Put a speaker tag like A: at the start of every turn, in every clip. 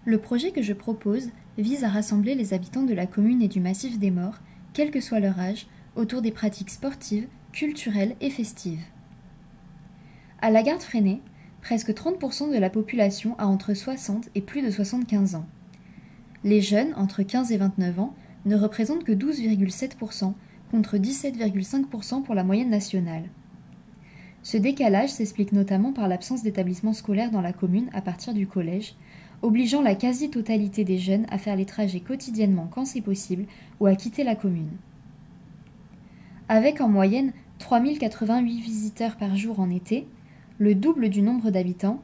A: Le projet que je propose vise à rassembler les habitants de la commune et du massif des Maures, quel que soit leur âge, autour des pratiques sportives, culturelles et festives. À la Garde-Freinet, presque 30% de la population a entre 60 et plus de 75 ans. Les jeunes, entre 15 et 29 ans, ne représentent que 12,7% contre 17,5% pour la moyenne nationale. Ce décalage s'explique notamment par l'absence d'établissements scolaires dans la commune à partir du collège, obligeant la quasi-totalité des jeunes à faire les trajets quotidiennement quand c'est possible ou à quitter la commune. Avec en moyenne 3088 visiteurs par jour en été, le double du nombre d'habitants,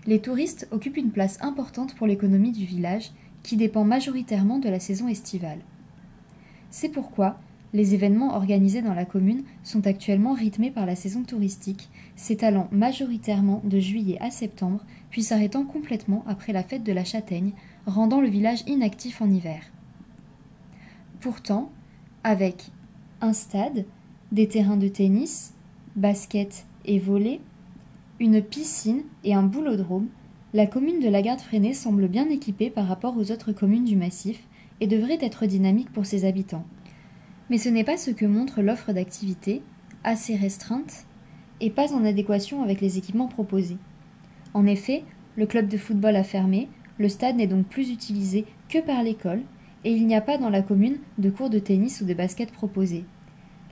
A: les touristes occupent une place importante pour l'économie du village qui dépend majoritairement de la saison estivale. C'est pourquoi les événements organisés dans la commune sont actuellement rythmés par la saison touristique, s'étalant majoritairement de juillet à septembre, puis s'arrêtant complètement après la fête de la Châtaigne, rendant le village inactif en hiver. Pourtant, avec un stade, des terrains de tennis, basket et volley, une piscine et un boulodrome, la commune de la Garde-Freinet semble bien équipée par rapport aux autres communes du massif et devrait être dynamique pour ses habitants. Mais ce n'est pas ce que montre l'offre d'activités, assez restreinte, et pas en adéquation avec les équipements proposés. En effet, le club de football a fermé, le stade n'est donc plus utilisé que par l'école, et il n'y a pas dans la commune de cours de tennis ou de basket proposés.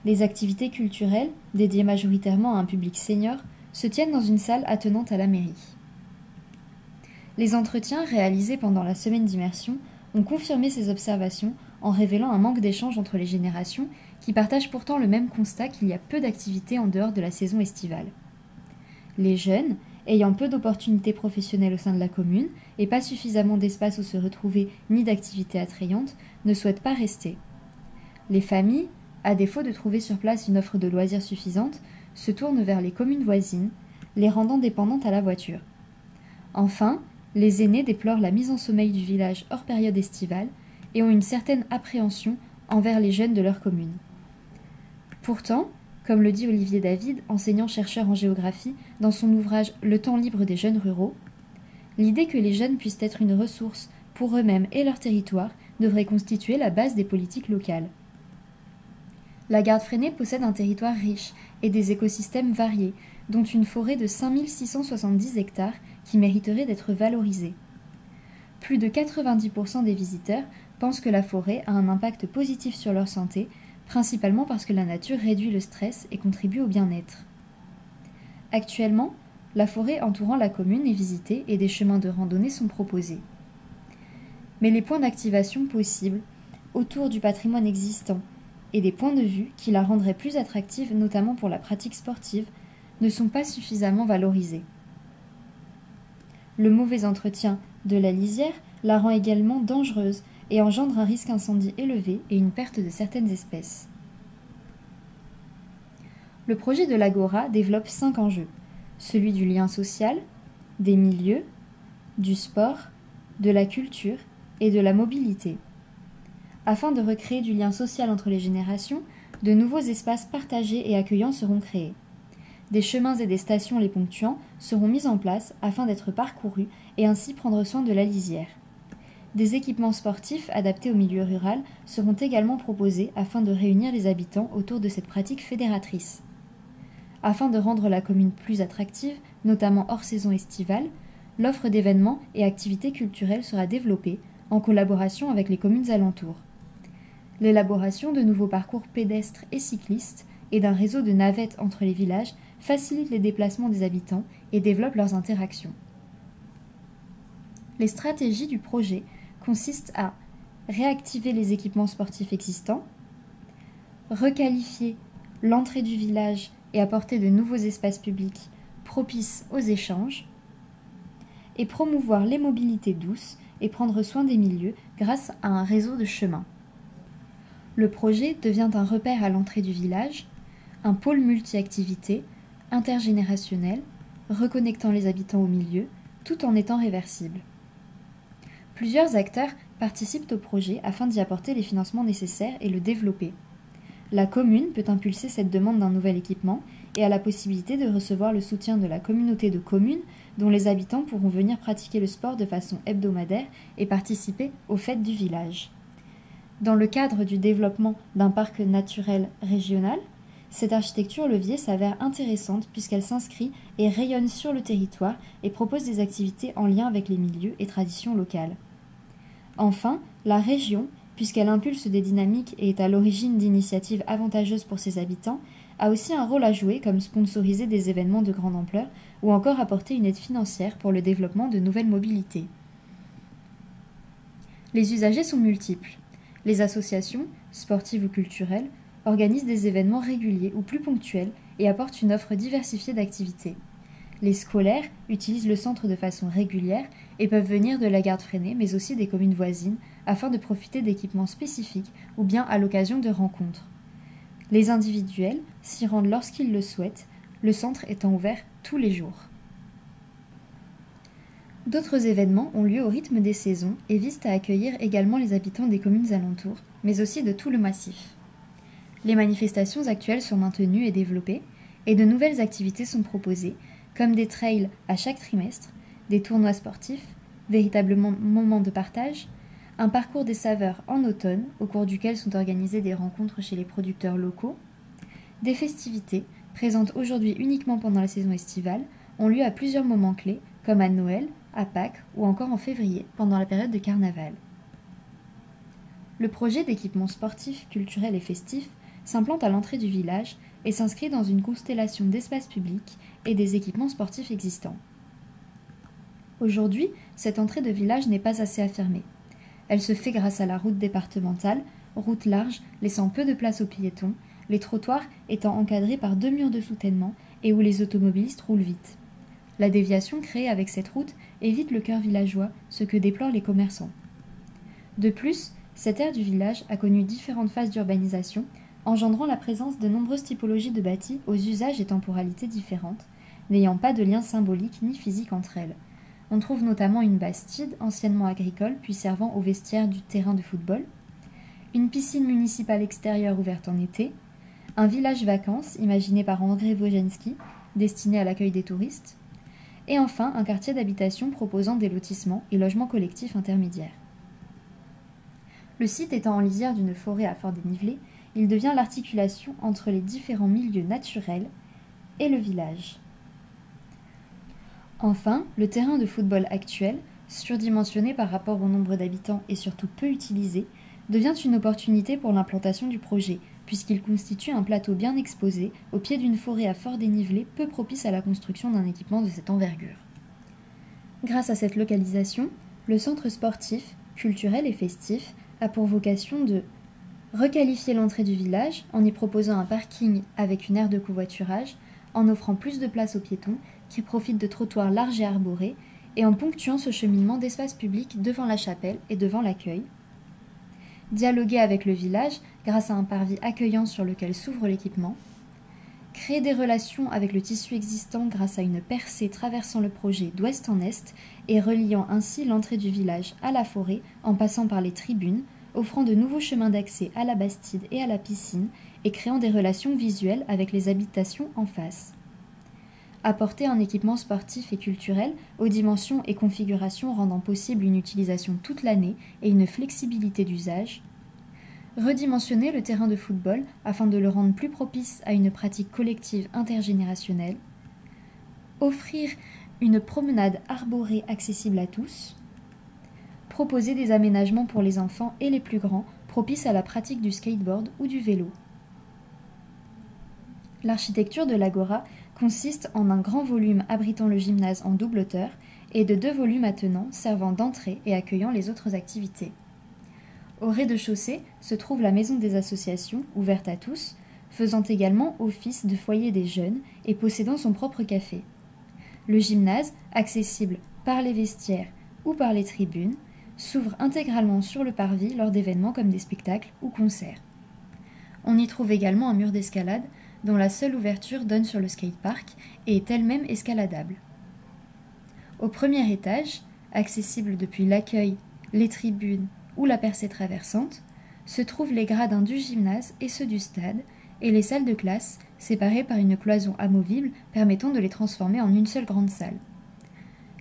A: Les activités culturelles, dédiées majoritairement à un public senior, se tiennent dans une salle attenante à la mairie. Les entretiens réalisés pendant la semaine d'immersion ont confirmé ces observations en révélant un manque d'échange entre les générations qui partagent pourtant le même constat qu'il y a peu d'activités en dehors de la saison estivale. Les jeunes, ayant peu d'opportunités professionnelles au sein de la commune et pas suffisamment d'espace où se retrouver ni d'activités attrayantes, ne souhaitent pas rester. Les familles, à défaut de trouver sur place une offre de loisirs suffisante, se tournent vers les communes voisines, les rendant dépendantes à la voiture. Enfin, les aînés déplorent la mise en sommeil du village hors période estivale et ont une certaine appréhension envers les jeunes de leur commune. Pourtant, comme le dit Olivier David, enseignant-chercheur en géographie, dans son ouvrage « Le temps libre des jeunes ruraux », l'idée que les jeunes puissent être une ressource pour eux-mêmes et leur territoire devrait constituer la base des politiques locales. La Garde-Freinet possède un territoire riche et des écosystèmes variés, dont une forêt de 5670 hectares qui mériterait d'être valorisée. Plus de 90% des visiteurs pensent que la forêt a un impact positif sur leur santé, principalement parce que la nature réduit le stress et contribue au bien-être. Actuellement, la forêt entourant la commune est visitée et des chemins de randonnée sont proposés. Mais les points d'activation possibles, autour du patrimoine existant, et des points de vue qui la rendraient plus attractive, notamment pour la pratique sportive, ne sont pas suffisamment valorisés. Le mauvais entretien de la lisière la rend également dangereuse et engendre un risque incendie élevé et une perte de certaines espèces. Le projet de l'Agora développe 5 enjeux, celui du lien social, des milieux, du sport, de la culture et de la mobilité. Afin de recréer du lien social entre les générations, de nouveaux espaces partagés et accueillants seront créés. Des chemins et des stations les ponctuant seront mis en place afin d'être parcourus et ainsi prendre soin de la lisière. Des équipements sportifs adaptés au milieu rural seront également proposés afin de réunir les habitants autour de cette pratique fédératrice. Afin de rendre la commune plus attractive, notamment hors saison estivale, l'offre d'événements et activités culturelles sera développée en collaboration avec les communes alentours. L'élaboration de nouveaux parcours pédestres et cyclistes et d'un réseau de navettes entre les villages facilite les déplacements des habitants et développe leurs interactions. Les stratégies du projet consistent à réactiver les équipements sportifs existants, requalifier l'entrée du village et apporter de nouveaux espaces publics propices aux échanges, et promouvoir les mobilités douces et prendre soin des milieux grâce à un réseau de chemins. Le projet devient un repère à l'entrée du village, un pôle multi-activités, intergénérationnel, reconnectant les habitants au milieu, tout en étant réversible. Plusieurs acteurs participent au projet afin d'y apporter les financements nécessaires et le développer. La commune peut impulser cette demande d'un nouvel équipement et a la possibilité de recevoir le soutien de la communauté de communes dont les habitants pourront venir pratiquer le sport de façon hebdomadaire et participer aux fêtes du village. Dans le cadre du développement d'un parc naturel régional, cette architecture levier s'avère intéressante puisqu'elle s'inscrit et rayonne sur le territoire et propose des activités en lien avec les milieux et traditions locales. Enfin, la région, puisqu'elle impulse des dynamiques et est à l'origine d'initiatives avantageuses pour ses habitants, a aussi un rôle à jouer comme sponsoriser des événements de grande ampleur ou encore apporter une aide financière pour le développement de nouvelles mobilités. Les usagers sont multiples. Les associations, sportives ou culturelles, organisent des événements réguliers ou plus ponctuels et apportent une offre diversifiée d'activités. Les scolaires utilisent le centre de façon régulière et peuvent venir de la Garde Freinet mais aussi des communes voisines afin de profiter d'équipements spécifiques ou bien à l'occasion de rencontres. Les individuels s'y rendent lorsqu'ils le souhaitent, le centre étant ouvert tous les jours. D'autres événements ont lieu au rythme des saisons et visent à accueillir également les habitants des communes alentours, mais aussi de tout le massif. Les manifestations actuelles sont maintenues et développées, et de nouvelles activités sont proposées, comme des trails à chaque trimestre, des tournois sportifs, véritablement moments de partage, un parcours des saveurs en automne, au cours duquel sont organisées des rencontres chez les producteurs locaux, des festivités, présentes aujourd'hui uniquement pendant la saison estivale, ont lieu à plusieurs moments clés, comme à Noël, à Pâques ou encore en février, pendant la période de carnaval. Le projet d'équipement sportif, culturel et festif s'implante à l'entrée du village et s'inscrit dans une constellation d'espaces publics et des équipements sportifs existants. Aujourd'hui, cette entrée de village n'est pas assez affirmée. Elle se fait grâce à la route départementale, route large laissant peu de place aux piétons, les trottoirs étant encadrés par 2 murs de soutènement et où les automobilistes roulent vite. La déviation créée avec cette route évite le cœur villageois, ce que déplorent les commerçants. De plus, cette aire du village a connu différentes phases d'urbanisation, engendrant la présence de nombreuses typologies de bâtis aux usages et temporalités différentes, n'ayant pas de lien symbolique ni physique entre elles. On trouve notamment une bastide, anciennement agricole, puis servant au vestiaire du terrain de football, une piscine municipale extérieure ouverte en été, un village vacances imaginé par André Wojensky, destiné à l'accueil des touristes, et enfin un quartier d'habitation proposant des lotissements et logements collectifs intermédiaires. Le site étant en lisière d'une forêt à fort dénivelé, il devient l'articulation entre les différents milieux naturels et le village. Enfin, le terrain de football actuel, surdimensionné par rapport au nombre d'habitants et surtout peu utilisé, devient une opportunité pour l'implantation du projet, puisqu'il constitue un plateau bien exposé au pied d'une forêt à fort dénivelé peu propice à la construction d'un équipement de cette envergure. Grâce à cette localisation, le centre sportif, culturel et festif a pour vocation de requalifier l'entrée du village en y proposant un parking avec une aire de covoiturage, en offrant plus de place aux piétons qui profitent de trottoirs larges et arborés et en ponctuant ce cheminement d'espaces publics devant la chapelle et devant l'accueil. Dialoguer avec le village grâce à un parvis accueillant sur lequel s'ouvre l'équipement. Créer des relations avec le tissu existant grâce à une percée traversant le projet d'ouest en est et reliant ainsi l'entrée du village à la forêt en passant par les tribunes, offrant de nouveaux chemins d'accès à la bastide et à la piscine et créant des relations visuelles avec les habitations en face. Apporter un équipement sportif et culturel aux dimensions et configurations rendant possible une utilisation toute l'année et une flexibilité d'usage. Redimensionner le terrain de football afin de le rendre plus propice à une pratique collective intergénérationnelle. Offrir une promenade arborée accessible à tous. Proposer des aménagements pour les enfants et les plus grands propices à la pratique du skateboard ou du vélo. L'architecture de l'Agora consiste en un grand volume abritant le gymnase en double hauteur et de 2 volumes attenants servant d'entrée et accueillant les autres activités. Au rez-de-chaussée se trouve la maison des associations, ouverte à tous, faisant également office de foyer des jeunes et possédant son propre café. Le gymnase, accessible par les vestiaires ou par les tribunes, s'ouvre intégralement sur le parvis lors d'événements comme des spectacles ou concerts. On y trouve également un mur d'escalade dont la seule ouverture donne sur le skatepark et est elle-même escaladable. Au premier étage, accessible depuis l'accueil, les tribunes ou la percée traversante, se trouvent les gradins du gymnase et ceux du stade, et les salles de classe, séparées par une cloison amovible permettant de les transformer en une seule grande salle.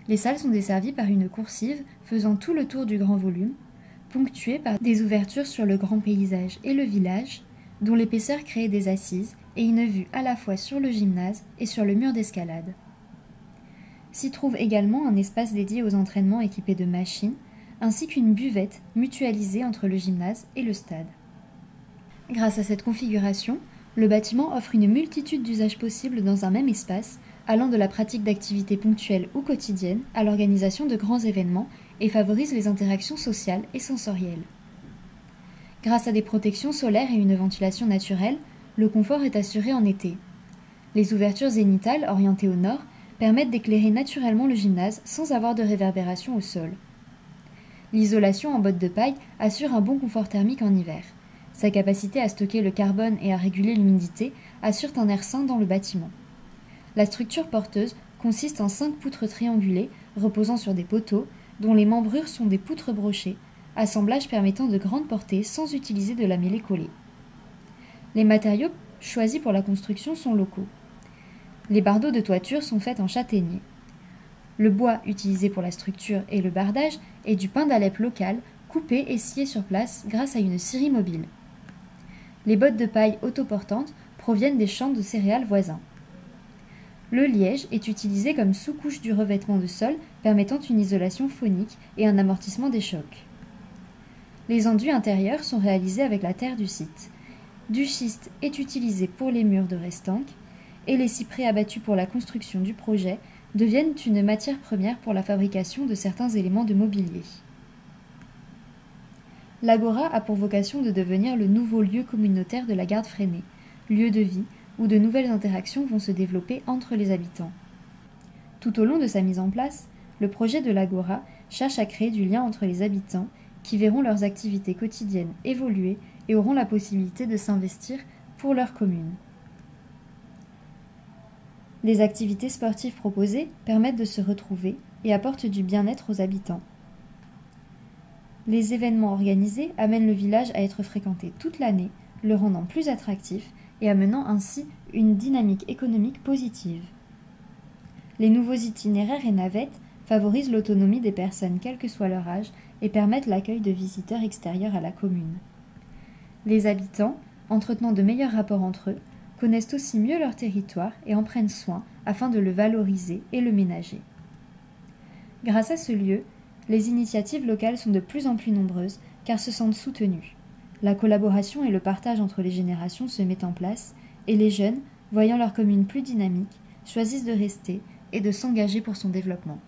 A: Les salles sont desservies par une coursive faisant tout le tour du grand volume, ponctuée par des ouvertures sur le grand paysage et le village, dont l'épaisseur crée des assises et une vue à la fois sur le gymnase et sur le mur d'escalade. S'y trouve également un espace dédié aux entraînements équipés de machines, ainsi qu'une buvette mutualisée entre le gymnase et le stade. Grâce à cette configuration, le bâtiment offre une multitude d'usages possibles dans un même espace, allant de la pratique d'activités ponctuelles ou quotidiennes à l'organisation de grands événements et favorise les interactions sociales et sensorielles. Grâce à des protections solaires et une ventilation naturelle, le confort est assuré en été. Les ouvertures zénithales, orientées au nord, permettent d'éclairer naturellement le gymnase sans avoir de réverbération au sol. L'isolation en bottes de paille assure un bon confort thermique en hiver. Sa capacité à stocker le carbone et à réguler l'humidité assure un air sain dans le bâtiment. La structure porteuse consiste en 5 poutres triangulées reposant sur des poteaux, dont les membrures sont des poutres brochées, assemblage permettant de grande portée sans utiliser de lamellé collé. Les matériaux choisis pour la construction sont locaux. Les bardeaux de toiture sont faits en châtaignier. Le bois utilisé pour la structure et le bardage est du pin d'Alep local, coupé et scié sur place grâce à une scierie mobile. Les bottes de paille autoportantes proviennent des champs de céréales voisins. Le liège est utilisé comme sous-couche du revêtement de sol, permettant une isolation phonique et un amortissement des chocs. Les enduits intérieurs sont réalisés avec la terre du site. Du schiste est utilisé pour les murs de restanque, et les cyprès abattus pour la construction du projet deviennent une matière première pour la fabrication de certains éléments de mobilier. L'Agora a pour vocation de devenir le nouveau lieu communautaire de la Garde Freinet, lieu de vie où de nouvelles interactions vont se développer entre les habitants. Tout au long de sa mise en place, le projet de l'Agora cherche à créer du lien entre les habitants qui verront leurs activités quotidiennes évoluer et auront la possibilité de s'investir pour leur commune. Les activités sportives proposées permettent de se retrouver et apportent du bien-être aux habitants. Les événements organisés amènent le village à être fréquenté toute l'année, le rendant plus attractif et amenant ainsi une dynamique économique positive. Les nouveaux itinéraires et navettes favorisent l'autonomie des personnes quel que soit leur âge et permettent l'accueil de visiteurs extérieurs à la commune. Les habitants, entretenant de meilleurs rapports entre eux, connaissent aussi mieux leur territoire et en prennent soin afin de le valoriser et le ménager. Grâce à ce lieu, les initiatives locales sont de plus en plus nombreuses car se sentent soutenues. La collaboration et le partage entre les générations se mettent en place et les jeunes, voyant leur commune plus dynamique, choisissent de rester et de s'engager pour son développement.